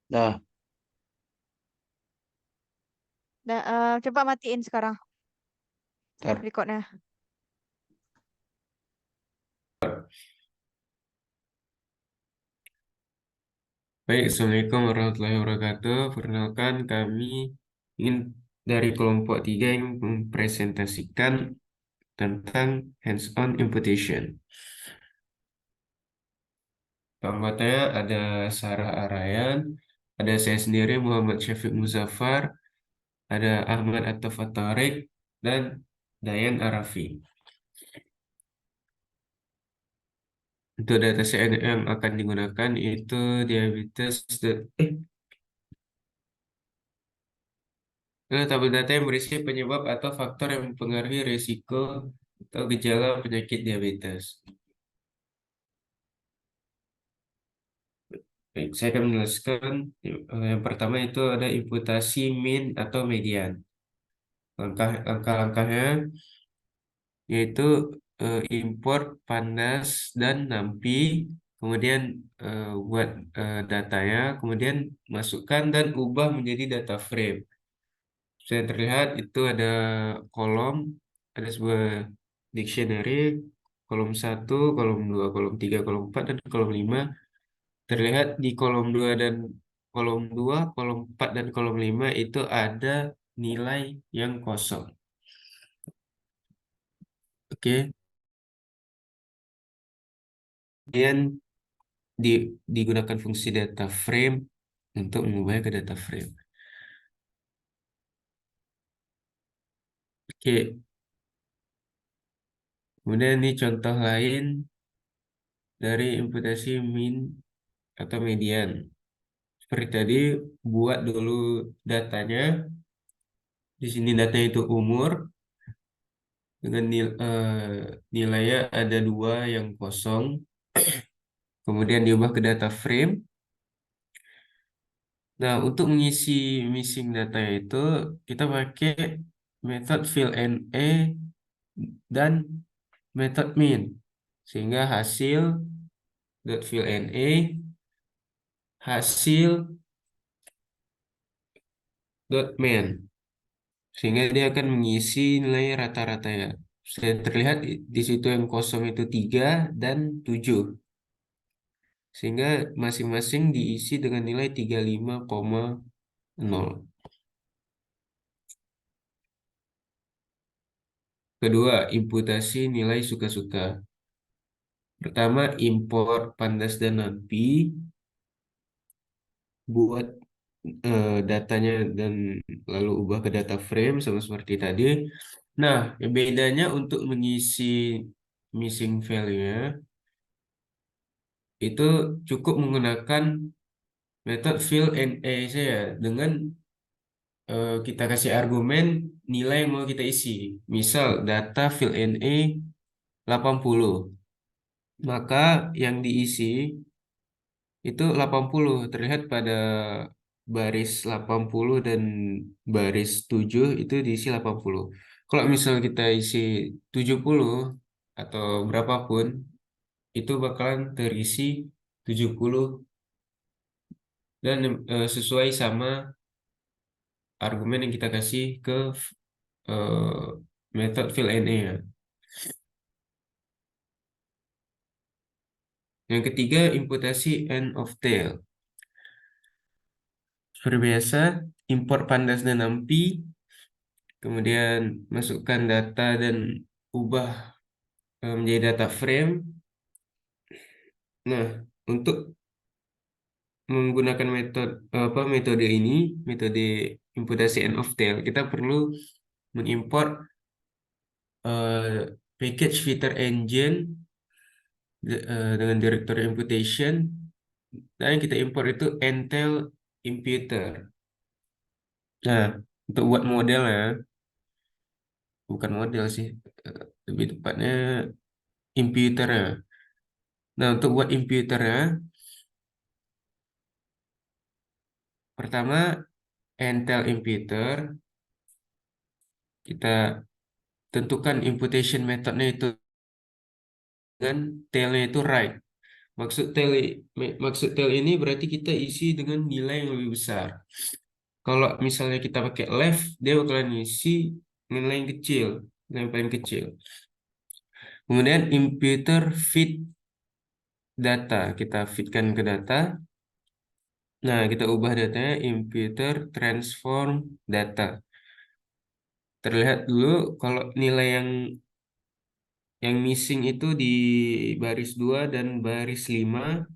Nah, Nah, coba matiin sekarang ntar. recordnya. Baik, Assalamualaikum warahmatullahi wabarakatuh. Perkenalkan, kami ingin dari kelompok 3 yang mempresentasikan tentang hands-on imputation. Anggotanya ada Sarah Arayan, ada saya sendiri Muhammad Syafiq Muzaffar, ada Ahmad Attaf At-Tariq, dan Dayan Arafi. Untuk data yang akan digunakan itu diabetes. Tabel data yang berisi penyebab atau faktor yang mempengaruhi risiko atau gejala penyakit diabetes. Baik, saya akan menjelaskan. Yang pertama itu ada imputasi mean atau median. Langkah-langkahnya yaitu import pandas dan nampi, kemudian buat datanya, kemudian masukkan dan ubah menjadi data frame. Saya terlihat itu ada kolom, ada sebuah dictionary, kolom satu, kolom 2, kolom 3, kolom 4, dan kolom 5. Terlihat di kolom 4, dan kolom 5 itu ada nilai yang kosong. Oke, kemudian digunakan fungsi data frame untuk mengubahnya ke data frame. Oke, kemudian ini contoh lain dari imputasi mean atau median. Seperti tadi, buat dulu datanya. Di sini datanya itu umur dengan nilainya ada dua yang kosong. Kemudian diubah ke data frame. Nah, untuk mengisi missing data itu kita pakai metode fill NA dan metode min. Sehingga hasil dot fill NA, hasil dot main. Sehingga dia akan mengisi nilai rata-rata ya. Saya terlihat di situ yang kosong itu 3 dan 7. Sehingga masing-masing diisi dengan nilai 35,0. Kedua, imputasi nilai suka-suka. Pertama, import pandas dan nampi, buat datanya dan lalu ubah ke data frame sama seperti tadi. Nah, bedanya untuk mengisi missing value-nya itu cukup menggunakan metode fill NA saya dengan kita kasih argumen nilai yang mau kita isi. Misal data fill NA 80. Maka yang diisi itu 80 terlihat pada baris 80 dan baris 7 itu diisi 80. Kalau misal kita isi 70 atau berapapun itu bakalan terisi 70 dan sesuai sama argumen yang kita kasih ke eh, metode fill NA ya. Yang ketiga, imputasi end of tail. Seperti biasa, import pandas dan nampi, kemudian masukkan data dan ubah menjadi data frame. Nah, untuk menggunakan metode ini, metode imputasi end of tail, kita perlu mengimport package filter engine dengan directory imputation, dan yang kita import itu Intel imputer. Nah, untuk buat modelnya, bukan model sih, lebih tepatnya imputernya. Nah, untuk buat imputernya, pertama Intel imputer, kita tentukan imputation metodenya itu dengan tailnya itu right. Maksud tel ini berarti kita isi dengan nilai yang lebih besar. Kalau misalnya kita pakai left, dia bakalan isi nilai yang kecil, nilai yang paling kecil. Kemudian imputer feed data, kita feedkan ke data. Nah, kita ubah datanya imputer transform data. Terlihat dulu kalau nilai yang missing itu di baris 2 dan baris 5.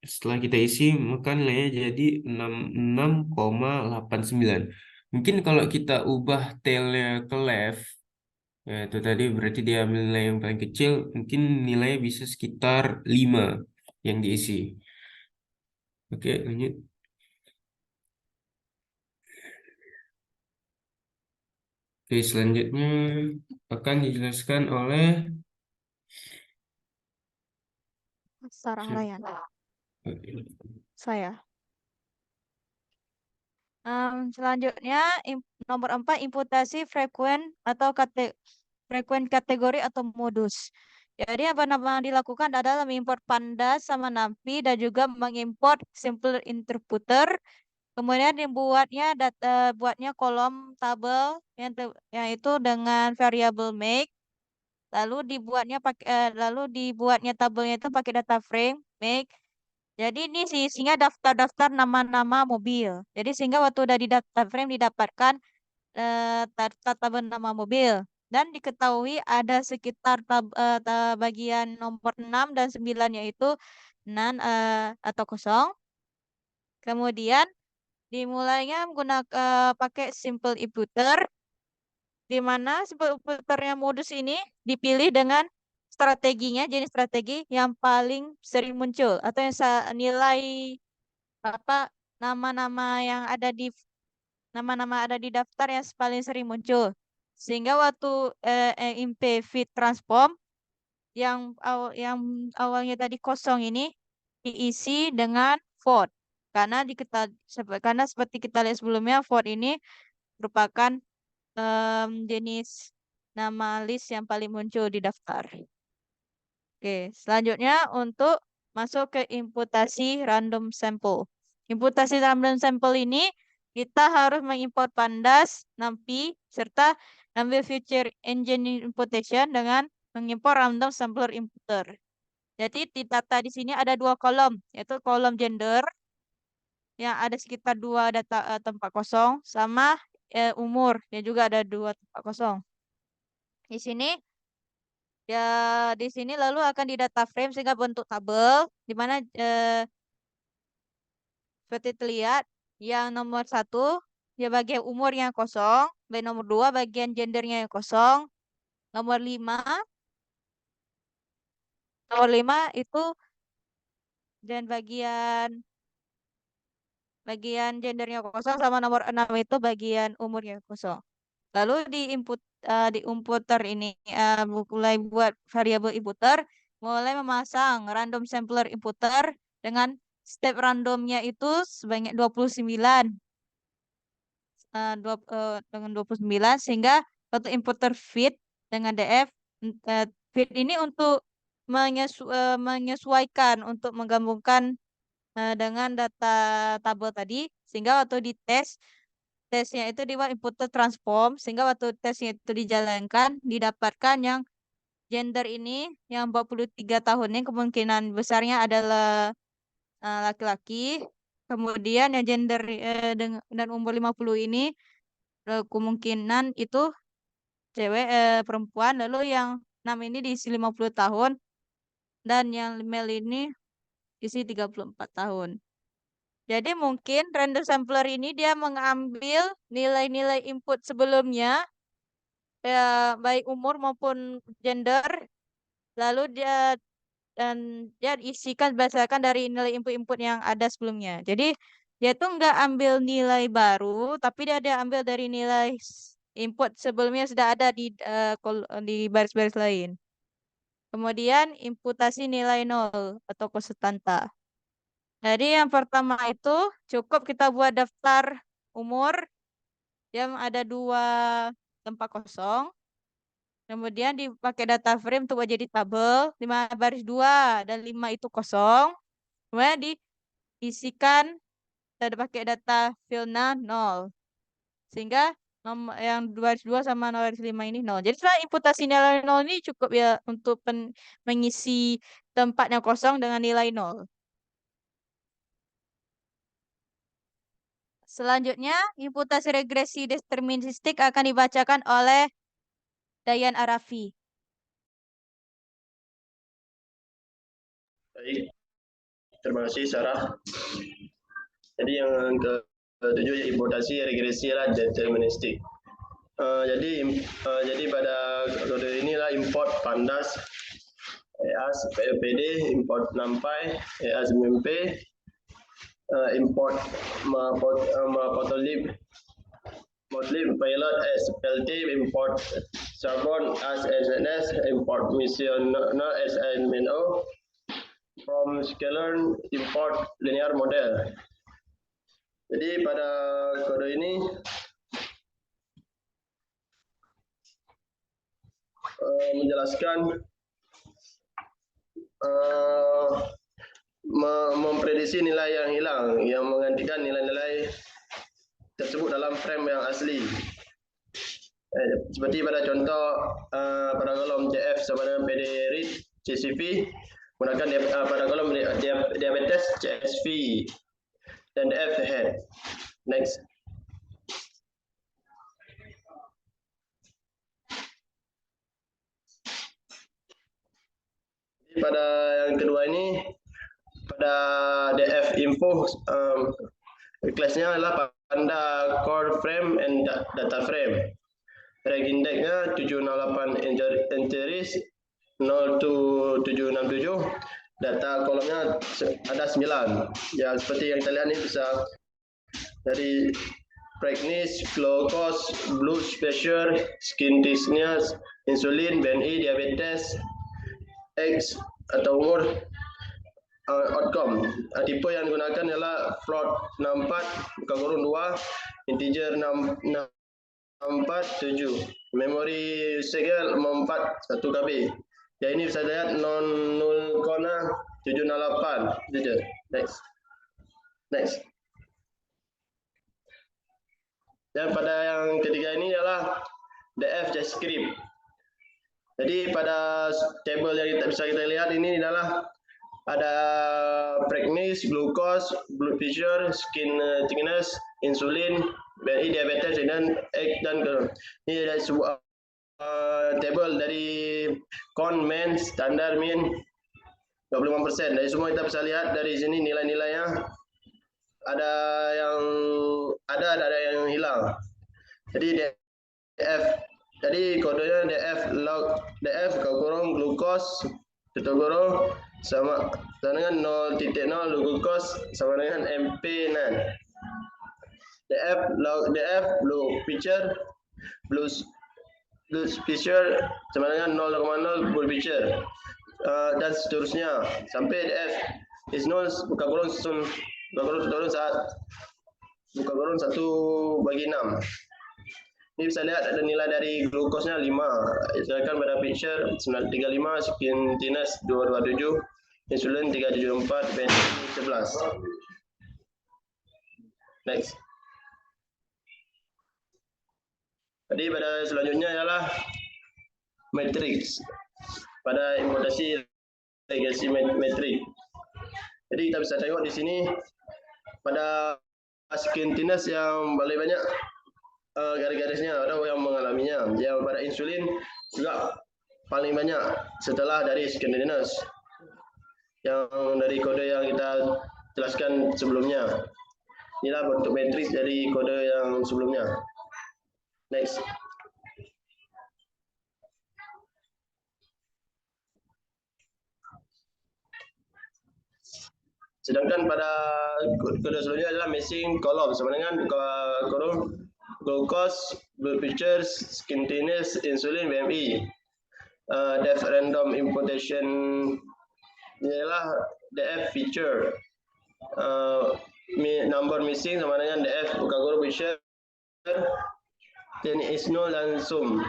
Setelah kita isi, maka nilainya jadi 66,89. Mungkin kalau kita ubah tailnya ke left, ya itu tadi berarti dia ambil nilai yang paling kecil, mungkin nilainya bisa sekitar 5 yang diisi. Oke, lanjut. Oke, selanjutnya akan dijelaskan oleh Sarah Layan. Saya. Selanjutnya nomor 4 imputasi frekuen kategori atau modus. Jadi apa nama dilakukan adalah mengimport pandas sama NumPy dan juga mengimport simple interpreter. Kemudian buatnya kolom tabel yang itu dengan variabel make. Lalu dibuatnya tabelnya itu pakai data frame make. Jadi ini sih sehingga daftar-daftar nama-nama mobil. Jadi sehingga waktu udah di data frame didapatkan tabel nama mobil dan diketahui ada sekitar bagian nomor 6 dan 9 yaitu none atau kosong. Kemudian dimulainya menggunakan pakai simple imputer di mana simple imputernya modus ini dipilih dengan strateginya jenis strategi yang paling sering muncul atau nilai apa nama-nama yang ada di nama-nama ada di daftar yang paling sering muncul. Sehingga waktu IMP fit transform yang awalnya tadi kosong ini diisi dengan vote. Karena seperti kita lihat sebelumnya vote ini merupakan jenis nama list yang paling muncul di daftar. Oke, selanjutnya untuk masuk ke imputasi random sample. Imputasi random sample ini kita harus mengimport pandas, NumPy, serta ambil feature engine imputation dengan mengimport random sampler imputer. Jadi di data di sini ada dua kolom, yaitu kolom gender yang ada sekitar dua tempat kosong, sama umur yang juga ada dua tempat kosong. Di sini ya di sini lalu akan di data frame sehingga bentuk tabel di mana seperti terlihat yang nomor satu ya bagian umurnya kosong, nomor dua bagian gendernya yang kosong, nomor lima nomor lima itu dan bagian gendernya kosong sama nomor 6 itu bagian umurnya kosong. Lalu di inputer ini mulai buat variabel inputer, mulai memasang random sampler inputer dengan step randomnya itu sebanyak 29 dengan 29 sehingga waktu inputer feed dengan df feed ini untuk menyesuaikan untuk menggabungkan dengan data tabel tadi sehingga waktu tesnya itu dibuat inputer transform sehingga waktu tesnya itu dijalankan didapatkan yang gender ini yang 43 tahun ini kemungkinan besarnya adalah laki-laki. Kemudian yang gender dan umur 50 ini kemungkinan itu cewek perempuan. Lalu yang 6 ini diisi 50 tahun dan yang male ini diisi 34 tahun. Jadi mungkin random sampler ini dia mengambil nilai-nilai input sebelumnya ya baik umur maupun gender lalu dan dia isikan berdasarkan dari nilai input-input yang ada sebelumnya. Jadi dia tuh nggak ambil nilai baru, tapi dia ambil dari nilai input sebelumnya sudah ada di baris-baris lain. Kemudian imputasi nilai nol atau konstanta. Jadi yang pertama itu cukup kita buat daftar umur yang ada dua tempat kosong. Kemudian dipakai data frame untuk jadi tabel 5 baris 2 dan 5 itu kosong. Kemudian diisikan dan pakai data fillnya 0. Sehingga yang baris 2 sama baris 5 ini 0. Jadi setelah imputasi nilai 0 ini cukup ya untuk mengisi tempat yang kosong dengan nilai 0. Selanjutnya, imputasi regresi deterministik akan dibacakan oleh Dayan Arafi. Baik, terima kasih Sarah. Jadi yang ketujuh ya imputasi regresi lah deterministik. Jadi pada kode inilah import pandas, EAS PLPD, import NumPy, EAS MMP, import Matplotlib, pilot as PLT, import Charbon as SNS, import Missioner as MNO, from Sklearn, import linear model. Jadi pada kode ini menjelaskan memprediksi nilai yang hilang yang menggantikan nilai-nilai tersebut dalam frame yang asli. Seperti pada contoh pada kolom CF sama dengan PD read CCV menggunakan pada kolom diabetes CSV dan DF head. Next. Pada yang kedua ini, pada DF info, kelasnya adalah Panda Core Frame and Data Frame. Reg indexnya 768 entries 0 to 767. Data kolomnya ada 9. Ya, seperti yang kita lihat ini bisa dari brightness, glucose, blood pressure, skin thickness, insulin, BMI, diabetes, X atau umur, outcome. Tipe yang digunakan adalah float 64, bukan kurung 2, integer 647, memori segel 4 1 KB. Ya, ini bisa lihat non null corner 768. Next. Next. Dan pada yang ketiga ini adalah DF JavaScript. Jadi pada table yang bisa kita lihat ini adalah ada brightness, glucose, blood pressure, skin thickness, insulin, BMI, diabetes, dan X dan ini ada sebuah table dari con, main, standar, min 25%. Dari semua kita bisa lihat dari sini nilai-nilainya ada yang hilang. Jadi DF, jadi kodenya DF log DF kurung glucose kurung sama dengan 0.0 glucose sama dengan MP nan. DF log DF blue picture plus picture sama dengan 0,0 blue picture dan seterusnya sampai DF is 0 buka kurung buka kurung 1/6. Ini bisa lihat ada nilai dari glukosnya 5, sedangkan pada picture 935, skin thickness 227, insulin 374, BMI 11. Next. Jadi pada selanjutnya adalah matrix. Pada imputasi regresi matrix. Jadi kita bisa tengok di sini pada skin thickness yang paling banyak garis-garisnya ada yang mengalaminya. Yang pada insulin juga paling banyak setelah dari skin thickness. Yang dari kode yang kita jelaskan sebelumnya. Inilah bentuk matriks dari kode yang sebelumnya. Next. Sedangkan pada kode sebelumnya adalah missing column sama dengan kolom glucose, blood pressure, skin thickness, insulin, BMI. Def random imputation inilah DF feature. Number missing sama dengan DF buka kurung pressure, then is null dan sum.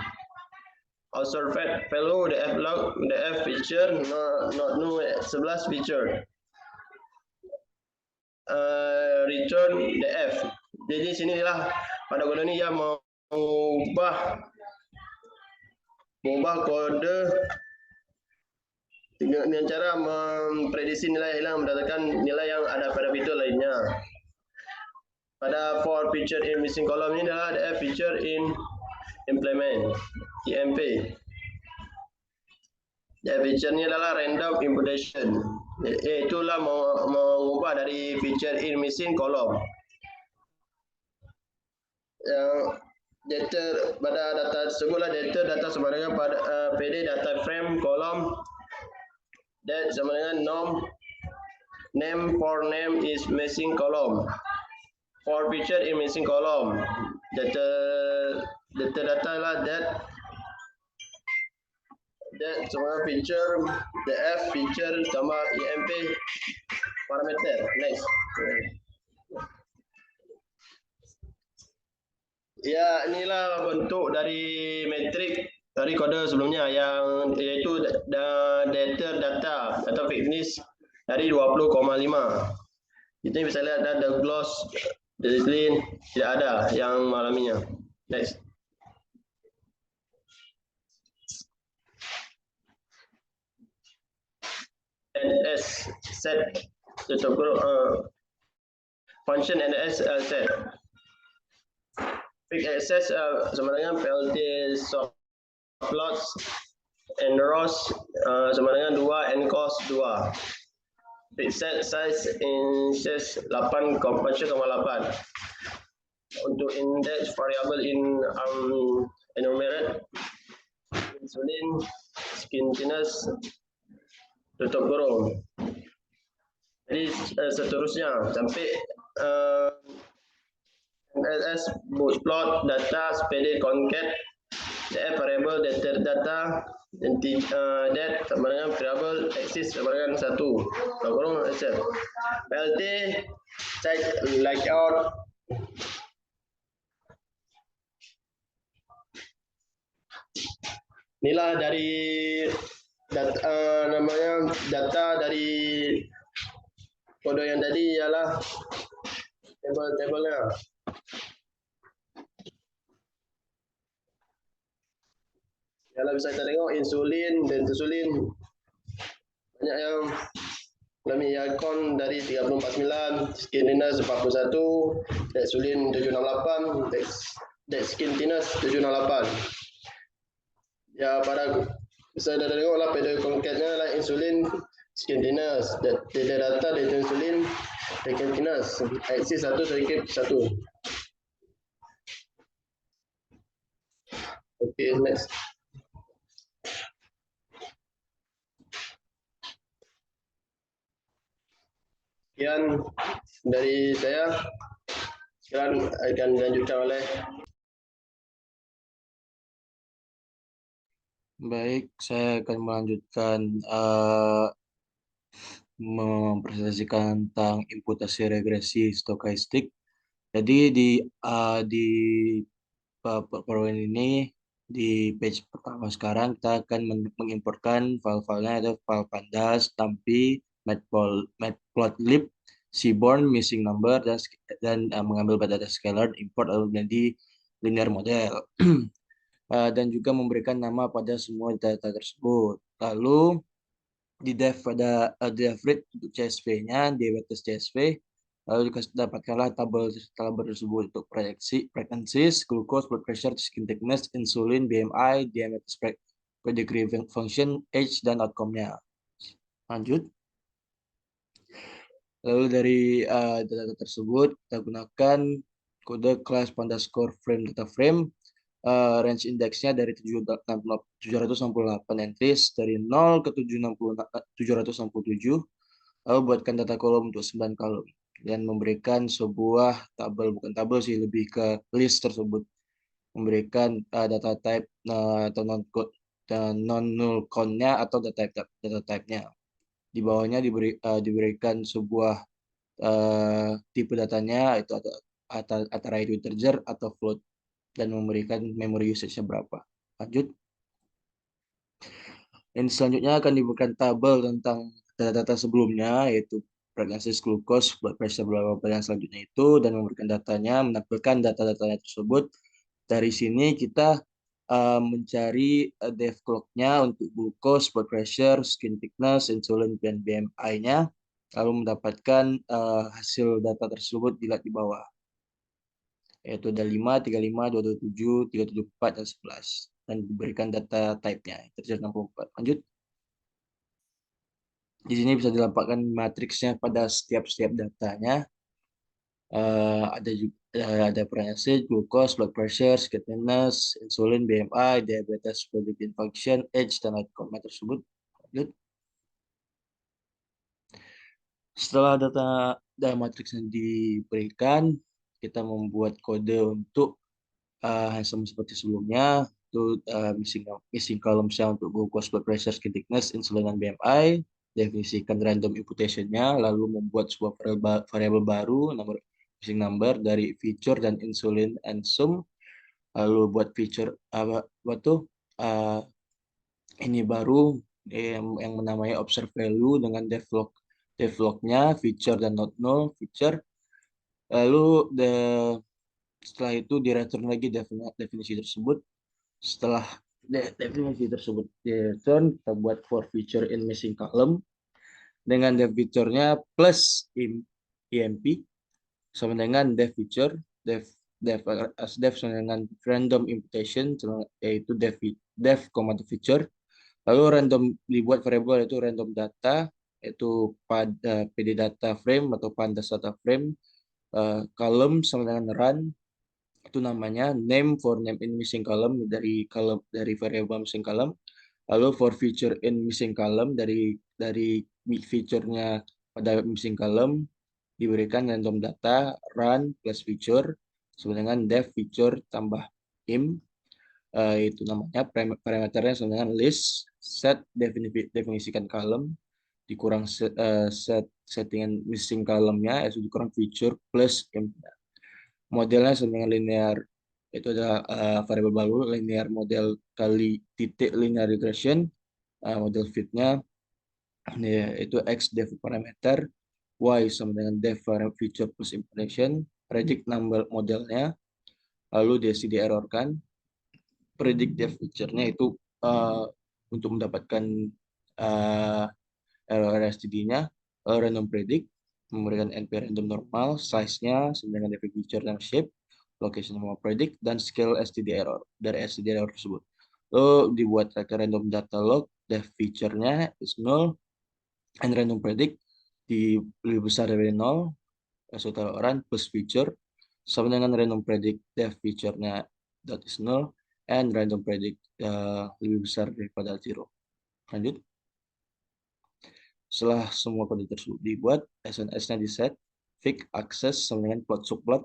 also value the F log, the F feature, not new 11 feature. Return the F. Jadi sinilah pada kode ini ia mengubah kode dengan cara memprediksi nilai hilang berdasarkan nilai yang ada pada fitur lainnya. Pada for feature in missing column ini adalah the F feature in implement IMP. Ya, feature ini adalah random imputation. Itulah mengubah dari feature in missing column. Yang data pada data tersebutlah data sama dengan pada PD data frame kolom that sama dengan name for name is missing column. For feature in missing column. Data lah that sama feature the F feature tambah IMP parameter. Next. Ya, inilah bentuk dari metrik dari kode sebelumnya yang yaitu data fitness dari 20,5. Kita bisa lihat ada gloss, discipline tidak ada yang malaminya. Next. NS set function NS set. Fixed access sama dengan PLT soft plots and rows sama dengan 2 and cos 2. Fixed set size inches 8,8. Untuk index variable in enumerate insulin skintiness tutup kurung. Jadi seterusnya sampai NSS bootplot data spd concat df variable data that sama dengan variable axis sama dengan 1 kurung accept plt site layout inilah dari data dari kode yang tadi ialah table-tabelnya. Kalau bisa kita tengok insulin dan insulin banyak yang mengalami icon dari 349, skintiness 41, insulin 768, skintiness 768. Ya pada bisa kita tengok lah pada konkretnya lah insulin skintiness, data dari insulin skintiness, axis 1 sedikit 1. Okay, next. Sekian dari saya. Sekarang akan dilanjutkan oleh. Baik, saya akan melanjutkan mempresentasikan tentang imputasi regresi stokastik. Jadi di PowerPoint ini di page pertama sekarang kita akan mengimportkan file-filenya ada file pandas, tampi, matplotlib, seaborn, missing number dan mengambil data scalar, import lalu menjadi linear model. Dan juga memberikan nama pada semua data tersebut. Lalu di def pada def read untuk CSV-nya, di atas CSV, lalu dapatkanlah tabel tersebut untuk pregnancies, glucose, blood pressure, skin thickness, insulin, BMI, diabetes pedigree function, age, dan outcome-nya. Lanjut. Lalu dari data tersebut, kita gunakan kode class _ frame data frame, range indeksnya dari 768 entries dari 0 ke 767, lalu buatkan data kolom untuk 9 kolom dan memberikan sebuah tabel, bukan tabel sih, lebih ke list tersebut, memberikan data type atau non null count-nya atau data type-nya. Di bawahnya diberikan sebuah tipe datanya, itu antara integer atau float, dan memberikan memory usage-nya berapa. Lanjut. Ini selanjutnya akan diberikan tabel tentang data-data sebelumnya, yaitu pregnancy, glucose, blood pressure, bla bla bla yang selanjutnya itu, dan memberikan datanya, menampilkan data-datanya tersebut. Dari sini kita mencari dev clock-nya untuk glucose, blood pressure, skin thickness, insulin, dan BMI-nya, lalu mendapatkan hasil data tersebut dilihat di bawah, yaitu ada 5, 35, 227, 374, dan 11. Dan diberikan data type-nya, 364. Lanjut. Di sini bisa dilampirkan matriksnya pada setiap datanya. Ada juga ada pregnancy, glucose, blood pressure, skintiness, insulin, BMI, diabetes, predicting function, age, dan outcome tersebut. Lanjut. Setelah data dan matriksnya diberikan, kita membuat kode untuk sama seperti sebelumnya, itu missing columns-nya untuk glucose, blood pressure, skin thickness, insulin, dan BMI. Definisikan random imputation-nya, lalu membuat sebuah variabel baru, missing number dari feature dan insulin and sum. Lalu buat feature ini baru yang menamai observe value dengan devlog-nya feature dan not null feature. Lalu setelah itu di return lagi definisi tersebut. Setelah definisi tersebut di return, kita buat for feature in missing column dengan def feature-nya plus emp sama dengan def feature def sama dengan random imputation, yaitu def feature. Lalu random dibuat variable yaitu random data, yaitu pada PD data frame atau pandas data frame, column sama dengan run, itu namanya name for name in missing column dari variable missing column. Lalu for feature in missing column dari feature-nya pada missing column diberikan random data run plus feature sama dengan def feature tambah im, itu namanya parameternya sama dengan list set definisikan column dikurang set settingan missing column-nya, itu dikurang feature plus im. Modelnya sama dengan linear, itu adalah variabel baru linear model kali titik linear regression. Model fit-nya itu x def parameter, y sama dengan def feature plus impression, predict number modelnya, lalu DSD error-kan. Predict def feature-nya itu untuk mendapatkan error STD-nya, random predict memberikan NP random normal, size-nya sama dengan def feature dan shape, location sama predict, dan scale STD error dari STD error tersebut. Lalu dibuat random data log, def feature-nya is null, and random predict lebih besar dari 0, total orang plus feature, sama dengan random predict def feature-nya that is null, and random predict lebih besar daripada 0. Lanjut. Setelah semua kode tersebut dibuat, SNS-nya di set, fix access sama dengan plot subplot,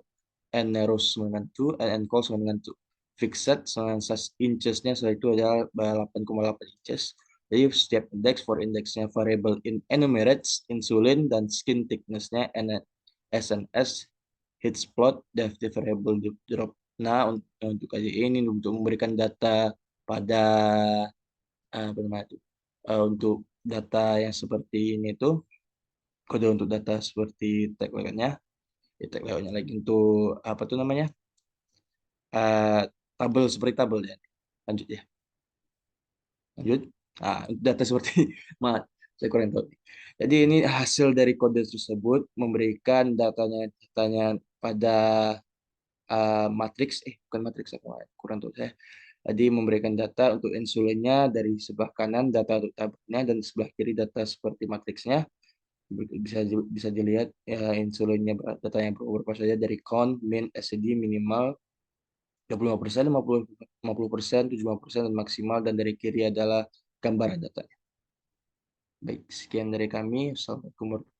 and narrows sama dengan 2, and encall sama dengan 2. Fix set sama dengan size inches-nya setelah itu adalah 8,8 inches. Jadi setiap index for indexnya variable in enumerates, insulin, dan skin thickness-nya SNS, hits plot, def variable drop. Nah, untuk kaji ini untuk memberikan data pada apa namanya itu, untuk data yang seperti ini tuh kode untuk data seperti tag layout-nya, tag layout-nya lagi untuk apa tuh namanya, tabel seperti tabel ya. Lanjut ya. Lanjut. Nah, data seperti maaf, saya kurang tahu. Jadi ini hasil dari kode tersebut memberikan datanya pada matriks, bukan matriks, apa kurang tahu saya. Jadi memberikan data untuk insulinnya dari sebelah kanan, data untuk tabelnya, dan sebelah kiri data seperti matriksnya. Bisa dilihat ya, insulinnya datanya berapa saja dari count, min, SCD, minimal 25%, 50%, 75%, dan maksimal, dan dari kiri adalah gambaran datanya. Baik, sekian dari kami. Assalamualaikum warahmatullahi wabarakatuh.